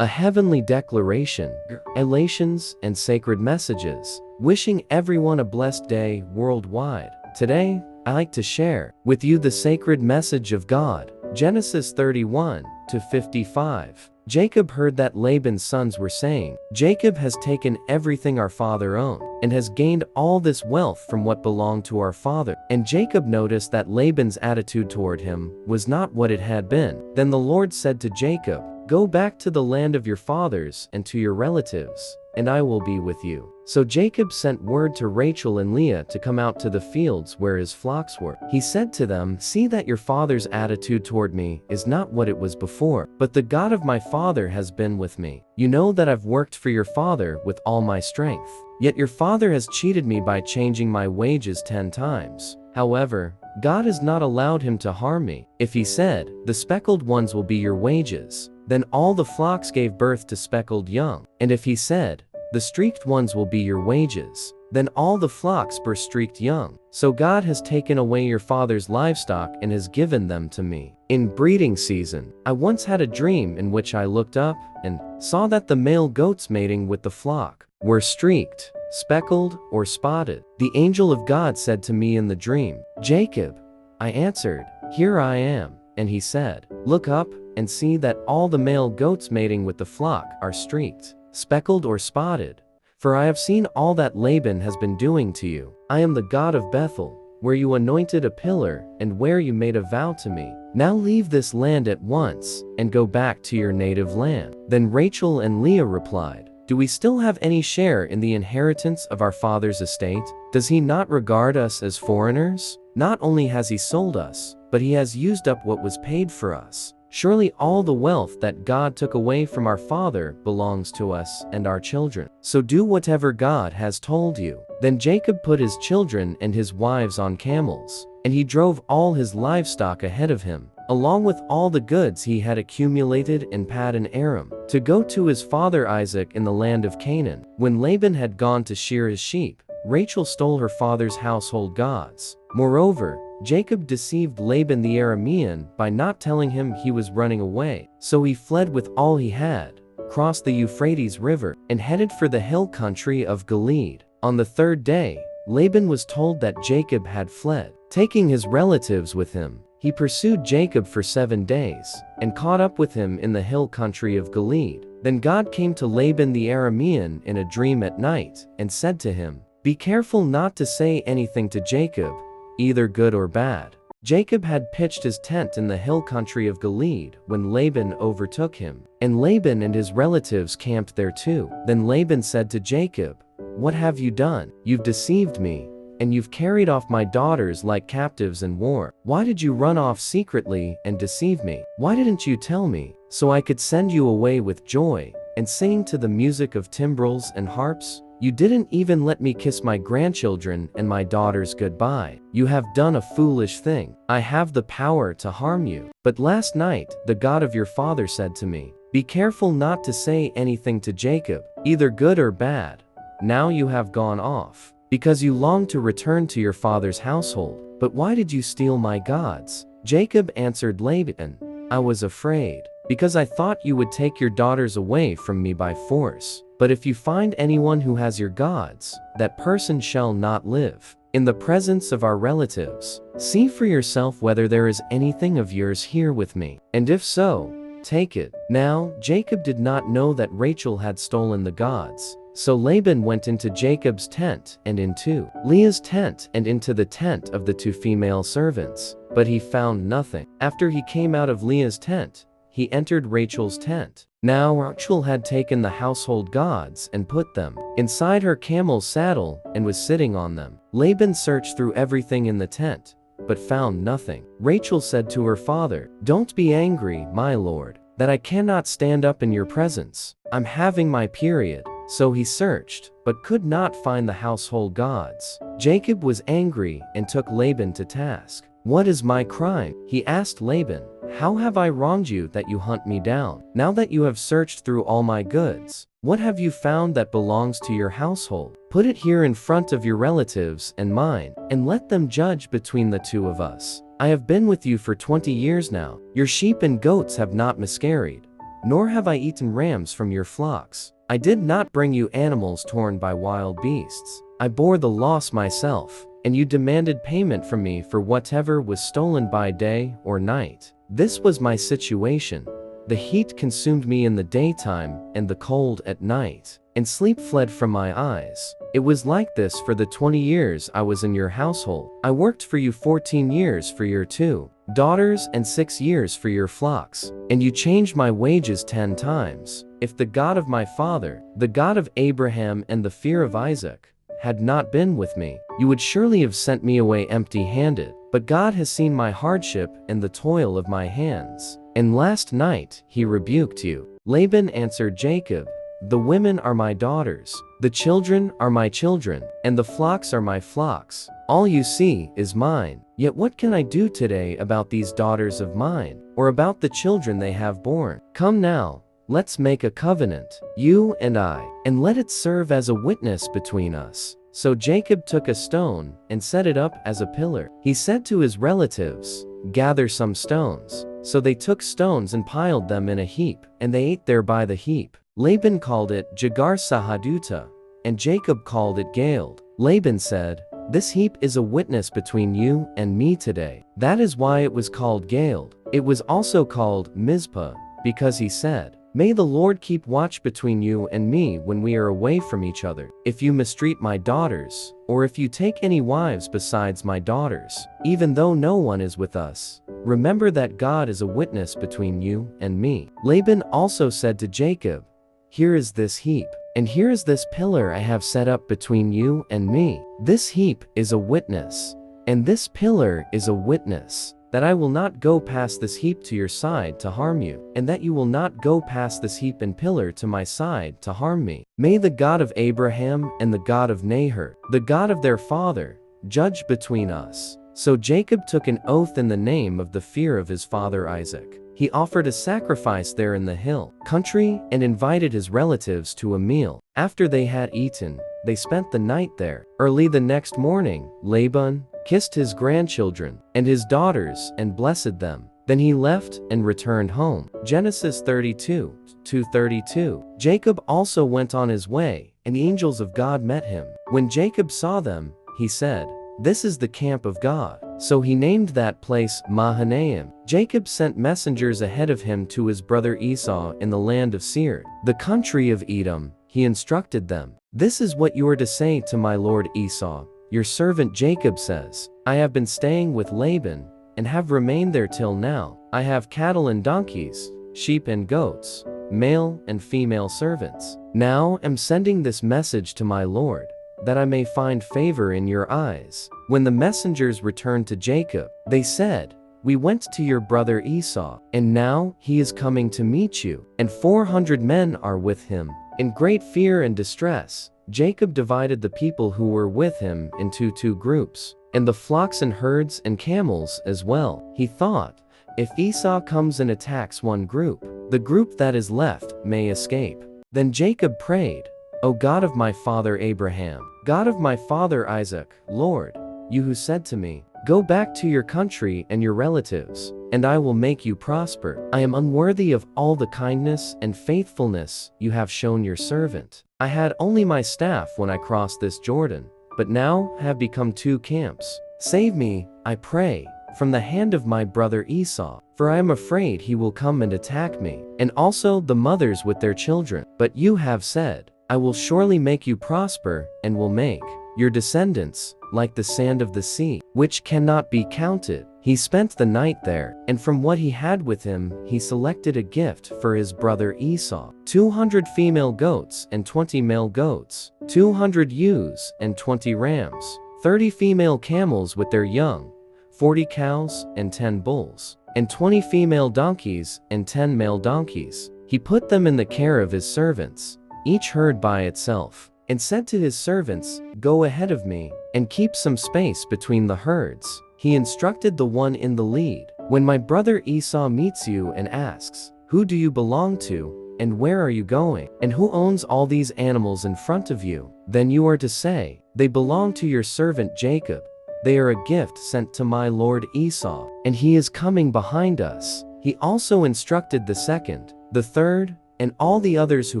A heavenly declaration, elations, and sacred messages, wishing everyone a blessed day worldwide. Today, I like to share with you the sacred message of God. Genesis 31-55. Jacob heard that Laban's sons were saying, "Jacob has taken everything our father owned, and has gained all this wealth from what belonged to our father." And Jacob noticed that Laban's attitude toward him was not what it had been. Then the Lord said to Jacob, "Go back to the land of your fathers and to your relatives, and I will be with you." So Jacob sent word to Rachel and Leah to come out to the fields where his flocks were. He said to them, "See that your father's attitude toward me is not what it was before, but the God of my father has been with me. You know that I've worked for your father with all my strength. Yet your father has cheated me by changing my wages 10 times. However, God has not allowed him to harm me. If he said, 'The speckled ones will be your wages,' then all the flocks gave birth to speckled young. And if he said, 'The streaked ones will be your wages,' then all the flocks bore streaked young. So God has taken away your father's livestock and has given them to me. In breeding season, I once had a dream in which I looked up and saw that the male goats mating with the flock were streaked, speckled, or spotted. The angel of God said to me in the dream, 'Jacob.' I answered, 'Here I am.' And he said, 'Look up and see that all the male goats mating with the flock are streaked, speckled, or spotted. For I have seen all that Laban has been doing to you. I am the God of Bethel, where you anointed a pillar and where you made a vow to me. Now leave this land at once and go back to your native land.' Then Rachel and Leah replied, 'Do we still have any share in the inheritance of our father's estate? Does he not regard us as foreigners? Not only has he sold us, but he has used up what was paid for us. Surely all the wealth that God took away from our father belongs to us and our children. So do whatever God has told you.' Then Jacob put his children and his wives on camels, and he drove all his livestock ahead of him, along with all the goods he had accumulated in Paddan Aram, to go to his father Isaac in the land of Canaan. When Laban had gone to shear his sheep, Rachel stole her father's household gods. Moreover, Jacob deceived Laban the Aramean by not telling him he was running away. So he fled with all he had, crossed the Euphrates River, and headed for the hill country of Gilead. On the third day, Laban was told that Jacob had fled. Taking his relatives with him, he pursued Jacob for 7 days, and caught up with him in the hill country of Gilead. Then God came to Laban the Aramean in a dream at night, and said to him, 'Be careful not to say anything to Jacob, either good or bad.' Jacob had pitched his tent in the hill country of Gilead when Laban overtook him, and Laban and his relatives camped there too. Then Laban said to Jacob, 'What have you done? You've deceived me, and you've carried off my daughters like captives in war. Why did you run off secretly and deceive me? Why didn't you tell me, so I could send you away with joy and singing to the music of timbrels and harps? You didn't even let me kiss my grandchildren and my daughters goodbye. You have done a foolish thing. I have the power to harm you. But last night, the God of your father said to me, "Be careful not to say anything to Jacob, either good or bad." Now you have gone off, because you long to return to your father's household. But why did you steal my gods?" Jacob answered Laban, "I was afraid, because I thought you would take your daughters away from me by force. But if you find anyone who has your gods, that person shall not live in the presence of our relatives. See for yourself whether there is anything of yours here with me, and if so, take it." Now Jacob did not know that Rachel had stolen the gods. So Laban went into Jacob's tent and into Leah's tent and into the tent of the 2 female servants, but he found nothing. After he came out of Leah's tent, he entered Rachel's tent. Now Rachel had taken the household gods and put them inside her camel's saddle and was sitting on them. Laban searched through everything in the tent, but found nothing. Rachel said to her father, "Don't be angry, my lord, that I cannot stand up in your presence. I'm having my period." So he searched, but could not find the household gods. Jacob was angry and took Laban to task. "What is my crime?" he asked Laban. "How have I wronged you that you hunt me down? Now that you have searched through all my goods, what have you found that belongs to your household? Put it here in front of your relatives and mine, and let them judge between the 2 of us. I have been with you for 20 years now. Your sheep and goats have not miscarried. nor have I eaten rams from your flocks. I did not bring you animals torn by wild beasts. I bore the loss myself, and you demanded payment from me for whatever was stolen by day or night. This was my situation. The heat consumed me in the daytime and the cold at night, and sleep fled from my eyes. It was like this for the 20 years I was in your household. I worked for you 14 years for your 2 daughters and 6 years for your flocks, and you changed my wages 10 times. If the God of my father, the God of Abraham and the fear of Isaac, had not been with me, you would surely have sent me away empty-handed. But God has seen my hardship and the toil of my hands, and last night he rebuked you. Laban answered Jacob, the women are my daughters, the children are my children, and the flocks are my flocks. All you see is mine. Yet what can I do today about these daughters of mine, or about the children they have borne? Come now, let's make a covenant, you and I, and let it serve as a witness between us. So Jacob took a stone and set it up as a pillar. He said to his relatives, gather some stones. So they took stones and piled them in a heap, and they ate there by the heap. Laban called it Jagar Sahaduta, and Jacob called it Galeed. Laban said, this heap is a witness between you and me today. That is why it was called Galeed. It was also called Mizpah, because he said, may the Lord keep watch between you and me when we are away from each other. If you mistreat my daughters, or if you take any wives besides my daughters, even though no one is with us, remember that God is a witness between you and me. Laban also said to Jacob, here is this heap, and here is this pillar I have set up between you and me. This heap is a witness, and this pillar is a witness, that I will not go past this heap to your side to harm you, and that you will not go past this heap and pillar to my side to harm me. May the God of Abraham and the God of Nahor, the God of their father, judge between us. So Jacob took an oath in the name of the fear of his father Isaac. He offered a sacrifice there in the hill country and invited his relatives to a meal. After they had eaten, they spent the night there. Early the next morning, Laban kissed his grandchildren and his daughters and blessed them. Then he left and returned home. Genesis 32:32. Jacob also went on his way, and the angels of God met him. When Jacob saw them, he said, this is the camp of God. So he named that place Mahanaim. Jacob sent messengers ahead of him to his brother Esau in the land of Seir, the country of Edom. He instructed them, this is what you are to say to my lord Esau. Your servant Jacob says, I have been staying with Laban, and have remained there till now. I have cattle and donkeys, sheep and goats, male and female servants. Now am sending this message to my lord, that I may find favor in your eyes. When the messengers returned to Jacob, they said, we went to your brother Esau, and now he is coming to meet you, and 400 men are with him. In great fear and distress, Jacob divided the people who were with him into 2 groups, and the flocks and herds and camels as well. He thought, if Esau comes and attacks one group, the group that is left may escape. Then Jacob prayed, O God of my father Abraham, God of my father Isaac, Lord, you who said to me, go back to your country and your relatives, and I will make you prosper. I am unworthy of all the kindness and faithfulness you have shown your servant. I had only my staff when I crossed this Jordan, but now have become 2 camps. Save me, I pray, from the hand of my brother Esau, for I am afraid he will come and attack me, and also the mothers with their children. But you have said, I will surely make you prosper, and will make your descendants like the sand of the sea, which cannot be counted. He spent the night there, and from what he had with him he selected a gift for his brother Esau, 200 female goats and 20 male goats, 200 ewes and 20 rams, 30 female camels with their young, 40 cows and 10 bulls, and 20 female donkeys and 10 male donkeys. He put them in the care of his servants, each herd by itself, and said to his servants, go ahead of me, and keep some space between the herds. He instructed the one in the lead, when my brother Esau meets you and asks, who do you belong to, and where are you going, and who owns all these animals in front of you? Then you are to say, they belong to your servant Jacob. They are a gift sent to my lord Esau, and he is coming behind us. He also instructed the second, The third, and all the others who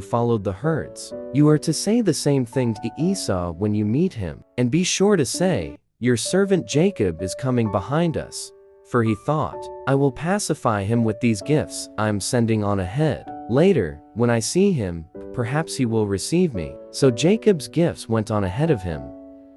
followed the herds. You are to say the same thing to Esau when you meet him, and be sure to say, 'Your servant Jacob is coming behind us.' For he thought, 'I will pacify him with these gifts I am sending on ahead. Later, when I see him, perhaps he will receive me.' So Jacob's gifts went on ahead of him,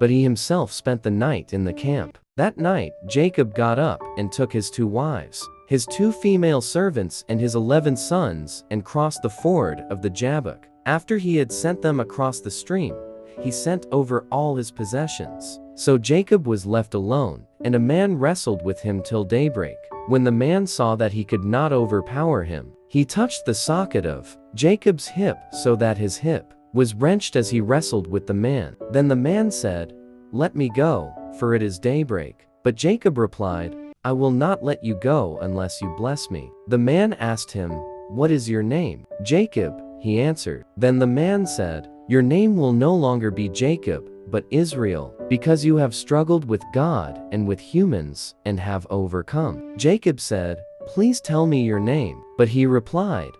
but he himself spent the night in the camp. That night, Jacob got up and took his 2 wives, his 2 female servants and his 11 sons, and crossed the ford of the Jabbok. After he had sent them across the stream, he sent over all his possessions. So Jacob was left alone, and a man wrestled with him till daybreak. When the man saw that he could not overpower him, he touched the socket of Jacob's hip so that his hip was wrenched as he wrestled with the man. Then the man said, 'Let me go, for it is daybreak.' But Jacob replied, 'I will not let you go unless you bless me.' The man asked him, 'What is your name?' 'Jacob,' he answered. Then the man said, 'Your name will no longer be Jacob, but Israel, because you have struggled with God and with humans, and have overcome.' Jacob said, 'Please tell me your name.' But he replied,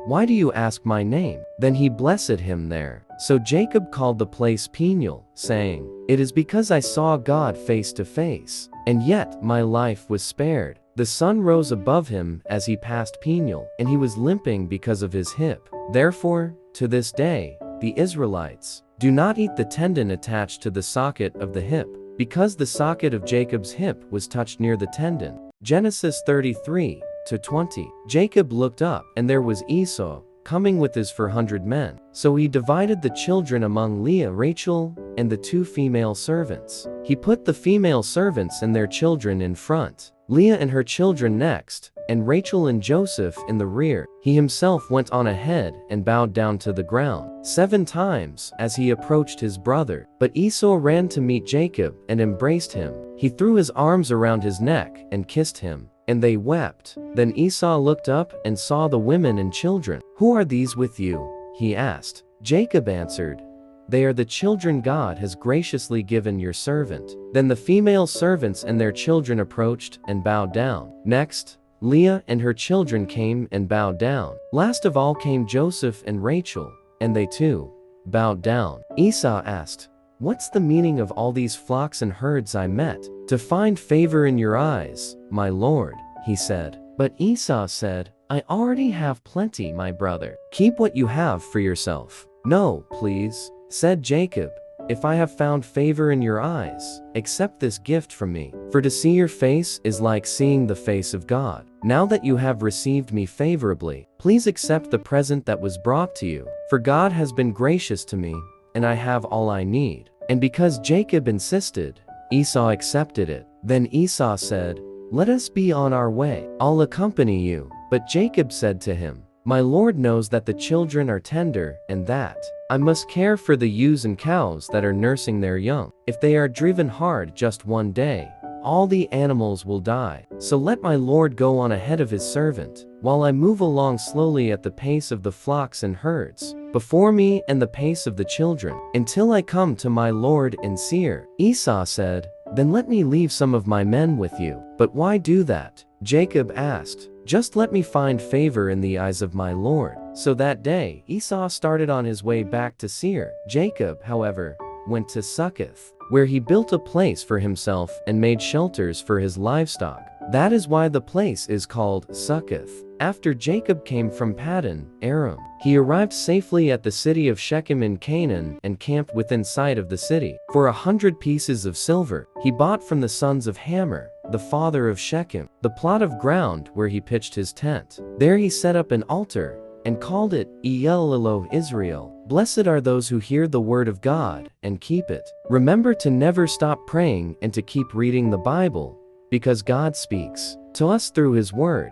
'Why do you ask my name?' Then he blessed him there. So Jacob called the place Peniel, saying, 'It is because I saw God face to face, and yet my life was spared.' The sun rose above him as he passed Peniel, and he was limping because of his hip. Therefore, to this day, the Israelites do not eat the tendon attached to the socket of the hip, because the socket of Jacob's hip was touched near the tendon. Genesis 33:20. Jacob looked up, and there was Esau, coming with his 400 men. So he divided the children among Leah, Rachel, and the 2 female servants. He put the female servants and their children in front, Leah and her children next, and Rachel and Joseph in the rear. He himself went on ahead and bowed down to the ground 7 times as he approached his brother. But Esau ran to meet Jacob and embraced him. He threw his arms around his neck and kissed him, and they wept. Then Esau looked up and saw the women and children. 'Who are these with you?' he asked. Jacob answered, 'They are the children God has graciously given your servant.' Then the female servants and their children approached and bowed down. Next, Leah and her children came and bowed down. Last of all came Joseph and Rachel, and they too bowed down. Esau asked, 'What's the meaning of all these flocks and herds I met?' 'To find favor in your eyes, my lord,' he said. But Esau said, 'I already have plenty, my brother. Keep what you have for yourself.' 'No, please,' said Jacob, 'if I have found favor in your eyes, accept this gift from me. For to see your face is like seeing the face of God. Now that you have received me favorably, please accept the present that was brought to you. For God has been gracious to me, and I have all I need.' And because Jacob insisted, Esau accepted it. Then Esau said, 'Let us be on our way. I'll accompany you.' But Jacob said to him, 'My Lord knows that the children are tender, and that I must care for the ewes and cows that are nursing their young. If they are driven hard just one day, all the animals will die. So let my Lord go on ahead of his servant, while I move along slowly at the pace of the flocks and herds before me and the pace of the children, until I come to my Lord in Seir.' Esau said, 'Then let me leave some of my men with you.' 'But why do that?' Jacob asked. 'Just let me find favor in the eyes of my Lord.' So that day Esau started on his way back to Seir. Jacob, however, went to Succoth, where he built a place for himself and made shelters for his livestock. That is why the place is called Succoth. After Jacob came from Paddan Aram, he arrived safely at the city of Shechem in Canaan and camped within sight of the city. For 100 pieces of silver, he bought from the sons of Hamor, the father of Shechem, the plot of ground where he pitched his tent. There he set up an altar and called it El Israel. Blessed are those who hear the word of God and keep it. Remember to never stop praying and to keep reading the Bible, because God speaks to us through his word.